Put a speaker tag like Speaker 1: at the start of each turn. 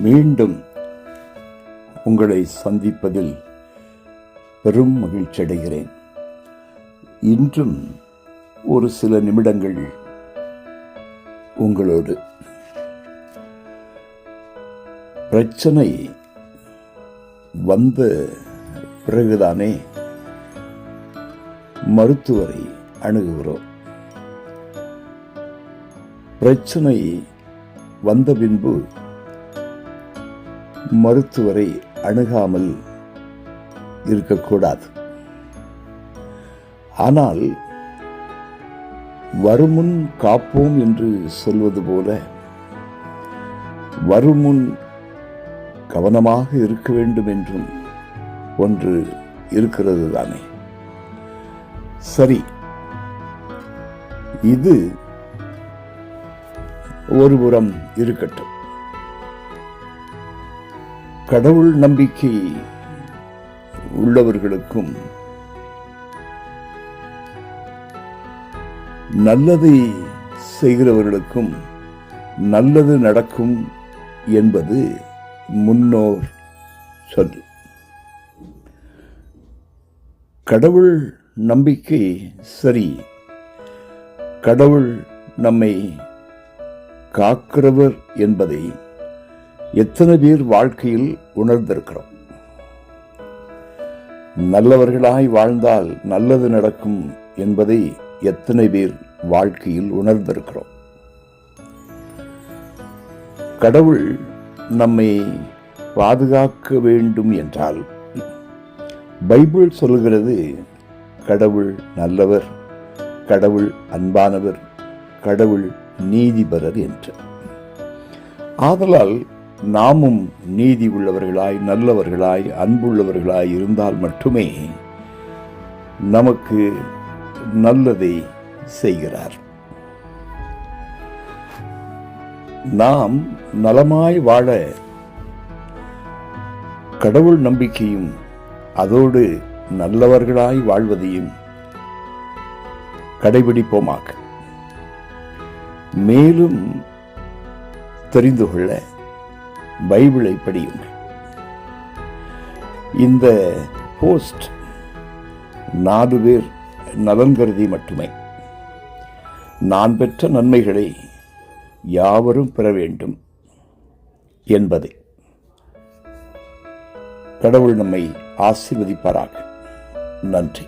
Speaker 1: மீண்டும் உங்களை சந்திப்பதில் பெரும் மகிழ்ச்சி அடைகிறேன். இன்றும் ஒரு சில நிமிடங்கள் உங்களோடு. பிரச்சனை வந்த பிறகுதானே மருத்துவரை அணுகுகிறோம். பிரச்சனை வந்த பின்பு மருத்துவரை அணுகாமல் இருக்கக்கூடாது. ஆனால் வருமுன் காப்போம் என்று சொல்வது போல வருமுன் கவனமாக இருக்க வேண்டும் என்றும் ஒன்று இருக்கிறது தானே. சரி, இது ஒருபுறம் இருக்கட்டும். கடவுள் நம்பிக்கை உள்ளவர்களுக்கும் நல்லதை செய்கிறவர்களுக்கும் நல்லது நடக்கும் என்பது முன்னோர் சொல். கடவுள் நம்பிக்கை சரி, கடவுள் நம்மை காக்கிறவர் என்பதை எத்தனை பேர் வாழ்க்கையில் உணர்ந்திருக்கிறோம்? நல்லவர்களாய் வாழ்ந்தால் நல்லது நடக்கும் என்பதை எத்தனை பேர் வாழ்க்கையில் உணர்ந்திருக்கிறோம்? கடவுள் நம்மை பாதுகாக்க வேண்டும் என்றால் பைபிள் சொல்கிறது, கடவுள் நல்லவர், கடவுள் அன்பானவர், கடவுள் நீதிபரர் என்று. ஆதலால் நாமும் நீதி உள்ளவர்களாய், நல்லவர்களாய், அன்புள்ளவர்களாய் இருந்தால் மட்டுமே நமக்கு நல்லதை செய்கிறார். நாம் நலமாய் வாழ கடவுள் நம்பிக்கையும் அதோடு நல்லவர்களாய் வாழ்வதையும் கடைபிடிப்போமாக. மேலும் தெரிந்து கொள்ள பைபிளை படியுங்கள். இந்த போஸ்ட் 4 பேர் நலன் கருதி மட்டுமே. நான் பெற்ற நன்மைகளை யாவரும் பெற வேண்டும் என்பதை. கடவுள் நம்மை ஆசீர்வதிப்பாராக. நன்றி.